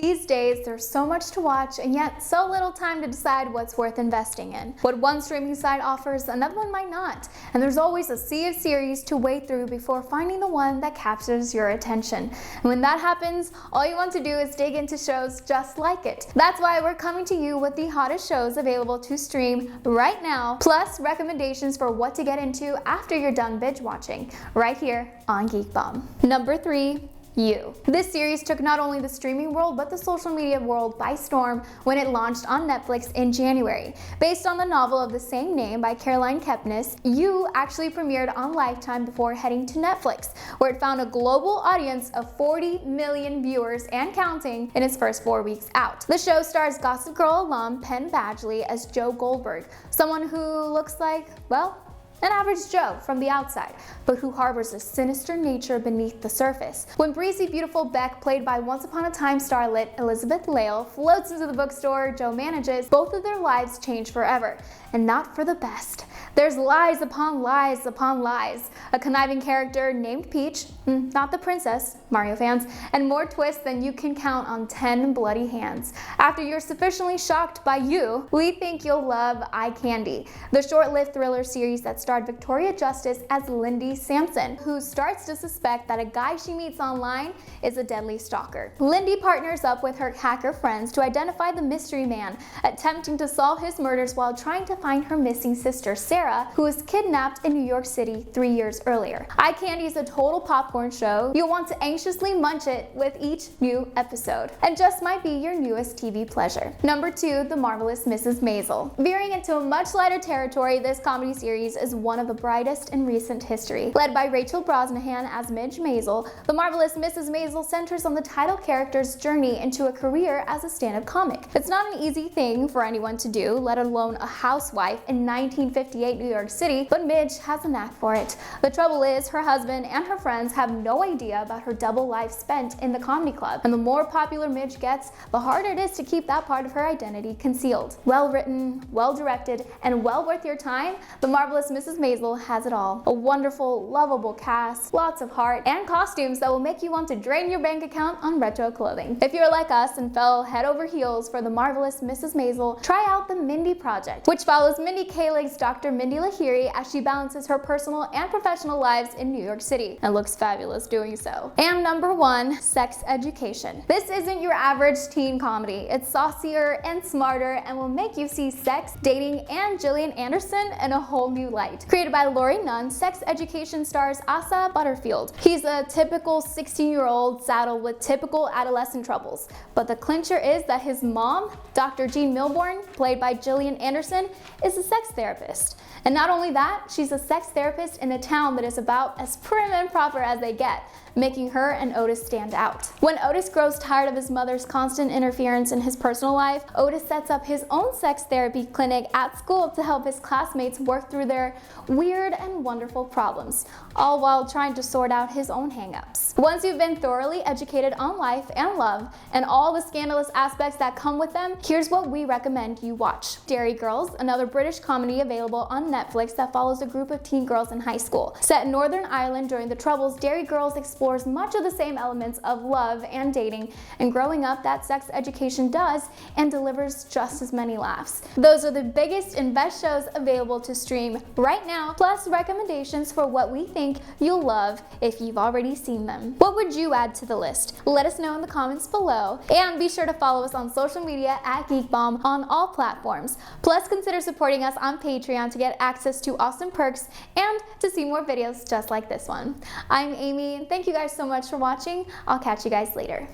These days, there's so much to watch and yet so little time to decide what's worth investing in. What one streaming site offers, another one might not. And there's always a sea of series to wade through before finding the one that captures your attention. And when that happens, all you want to do is dig into shows just like it. That's why we're coming to you with the hottest shows available to stream right now, plus recommendations for what to get into after you're done binge watching, right here on Geek Bomb. Number 3. You. This series took not only the streaming world but the social media world by storm when it launched on Netflix in January. Based on the novel of the same name by Caroline Kepnes, You actually premiered on Lifetime before heading to Netflix, where it found a global audience of 40 million viewers and counting in its first 4 weeks out. The show stars Gossip Girl alum Penn Badgley as Joe Goldberg, someone who looks like, well, an average Joe from the outside, but who harbors a sinister nature beneath the surface. When breezy, beautiful Beck, played by once upon a time starlet Elizabeth Lail, floats into the bookstore Joe manages, both of their lives change forever, and not for the best. There's lies upon lies upon lies, a conniving character named Peach, not the princess, Mario fans, and more twists than you can count on 10 bloody hands. After you're sufficiently shocked by You, we think you'll love Eye Candy, the short-lived thriller series that starred Victoria Justice as Lindy Sampson, who starts to suspect that a guy she meets online is a deadly stalker. Lindy partners up with her hacker friends to identify the mystery man, attempting to solve his murders while trying to find her missing sister Sarah, who was kidnapped in New York City 3 years earlier. Eye Candy is a total popcorn show. You'll want to anxiously munch it with each new episode, and just might be your newest TV pleasure. Number 2, The Marvelous Mrs Maisel. Veering into a much lighter territory, this comedy series is one of the brightest in recent history. Led by Rachel Brosnahan as Midge Maisel, The Marvelous Mrs Maisel centers on the title character's journey into a career as a stand-up comic. It's not an easy thing for anyone to do, let alone a housewife in 1958 New York City, but Midge has a knack for it. The trouble is, her husband and her friends have no idea about her double life spent in the comedy club, and the more popular Midge gets, the harder it is to keep that part of her identity concealed. Well written, well directed, and well worth your time, The Marvelous Mrs Maisel has it all. A wonderful, lovable cast, lots of heart, and costumes that will make you want to drain your bank account on retro clothing. If you're like us and fell head over heels for The Marvelous Mrs Maisel, try out The Mindy Project, which follows Mindy Kaling's Dr. Mindy Lahiri as she balances her personal and professional lives in New York City, and looks fabulous doing so. And number 1, Sex Education. This isn't your average teen comedy. It's saucier and smarter and will make you see sex, dating, and Gillian Anderson in a whole new light. Created by Laurie Nunn, Sex Education stars Asa Butterfield. He's a typical 16-year-old saddled with typical adolescent troubles, but the clincher is that his mom, Dr. Jean Milborn, played by Gillian Anderson, is a sex therapist. And not only that, she's a sex therapist in a town that is about as prim and proper as they get, making her and Otis stand out. When Otis grows tired of his mother's constant interference in his personal life, Otis sets up his own sex therapy clinic at school to help his classmates work through their weird and wonderful problems, all while trying to sort out his own hang-ups. Once you've been thoroughly educated on life and love, and all the scandalous aspects that come with them, here's what we recommend you watch. Derry Girls, another British comedy available on Netflix that follows a group of teen girls in high school. Set in Northern Ireland during the Troubles, Derry Girls explores much of the same elements of love and dating and growing up that Sex Education does, and delivers just as many laughs. Those are the biggest and best shows available to stream right now, plus recommendations for what we think you'll love if you've already seen them. What would you add to the list? Let us know in the comments below, and be sure to follow us on social media at Geek Bomb on all platforms. Plus, consider supporting us on Patreon to get access to awesome perks and to see more videos just like this one. I'm Amy, and thank you guys so much for watching. I'll catch you guys later.